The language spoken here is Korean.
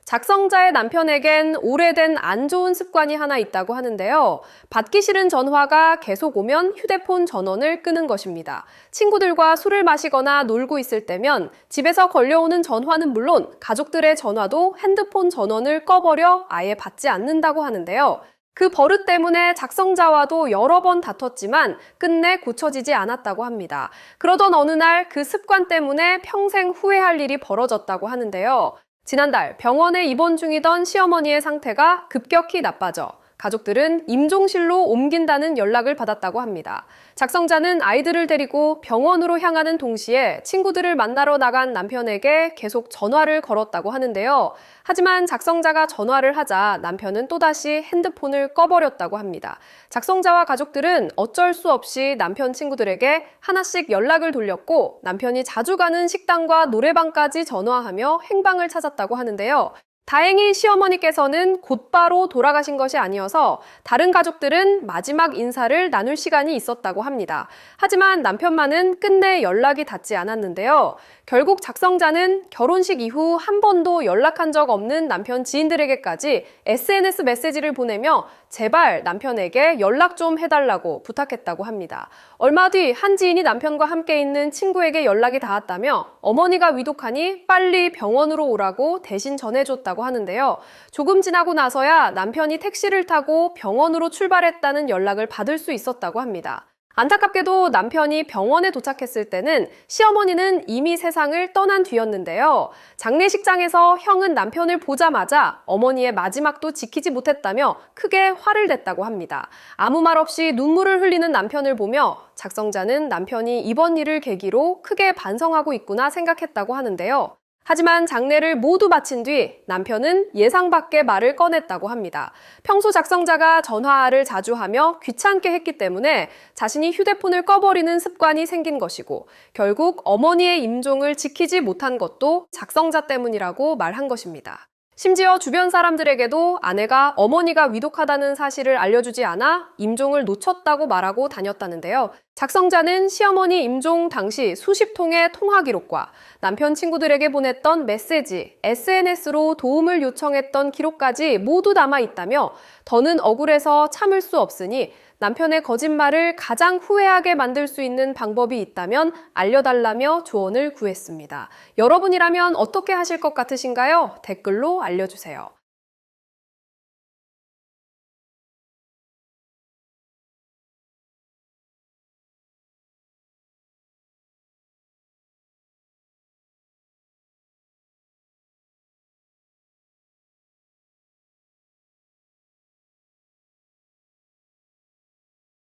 작성자의 남편에겐 오래된 안 좋은 습관이 하나 있다고 하는데요. 받기 싫은 전화가 계속 오면 휴대폰 전원을 끄는 것입니다. 친구들과 술을 마시거나 놀고 있을 때면 집에서 걸려오는 전화는 물론 가족들의 전화도 핸드폰 전원을 꺼버려 아예 받지 않는다고 하는데요. 그 버릇 때문에 작성자와도 여러 번 다퉜지만 끝내 고쳐지지 않았다고 합니다. 그러던 어느 날 그 습관 때문에 평생 후회할 일이 벌어졌다고 하는데요. 지난달 병원에 입원 중이던 시어머니의 상태가 급격히 나빠져 가족들은 임종실로 옮긴다는 연락을 받았다고 합니다. 작성자는 아이들을 데리고 병원으로 향하는 동시에 친구들을 만나러 나간 남편에게 계속 전화를 걸었다고 하는데요. 하지만 작성자가 전화를 하자 남편은 또다시 핸드폰을 꺼버렸다고 합니다. 작성자와 가족들은 어쩔 수 없이 남편 친구들에게 하나씩 연락을 돌렸고 남편이 자주 가는 식당과 노래방까지 전화하며 행방을 찾았다고 하는데요. 다행히 시어머니께서는 곧바로 돌아가신 것이 아니어서 다른 가족들은 마지막 인사를 나눌 시간이 있었다고 합니다. 하지만 남편만은 끝내 연락이 닿지 않았는데요. 결국 작성자는 결혼식 이후 한 번도 연락한 적 없는 남편 지인들에게까지 SNS 메시지를 보내며 제발 남편에게 연락 좀 해달라고 부탁했다고 합니다. 얼마 뒤 한 지인이 남편과 함께 있는 친구에게 연락이 닿았다며 어머니가 위독하니 빨리 병원으로 오라고 대신 전해줬다고 하는데요. 조금 지나고 나서야 남편이 택시를 타고 병원으로 출발했다는 연락을 받을 수 있었다고 합니다. 안타깝게도 남편이 병원에 도착했을 때는 시어머니는 이미 세상을 떠난 뒤였는데요. 장례식장에서 형은 남편을 보자마자 어머니의 마지막도 지키지 못했다며 크게 화를 냈다고 합니다. 아무 말 없이 눈물을 흘리는 남편을 보며 작성자는 남편이 이번 일을 계기로 크게 반성하고 있구나 생각했다고 하는데요. 하지만 장례를 모두 마친 뒤 남편은 예상 밖의 말을 꺼냈다고 합니다. 평소 작성자가 전화를 자주 하며 귀찮게 했기 때문에 자신이 휴대폰을 꺼버리는 습관이 생긴 것이고 결국 어머니의 임종을 지키지 못한 것도 작성자 때문이라고 말한 것입니다. 심지어 주변 사람들에게도 아내가 어머니가 위독하다는 사실을 알려주지 않아 임종을 놓쳤다고 말하고 다녔다는데요. 작성자는 시어머니 임종 당시 수십 통의 통화 기록과 남편 친구들에게 보냈던 메시지, SNS로 도움을 요청했던 기록까지 모두 남아 있다며 더는 억울해서 참을 수 없으니 남편의 거짓말을 가장 후회하게 만들 수 있는 방법이 있다면 알려달라며 조언을 구했습니다. 여러분이라면 어떻게 하실 것 같으신가요? 댓글로 알려주세요.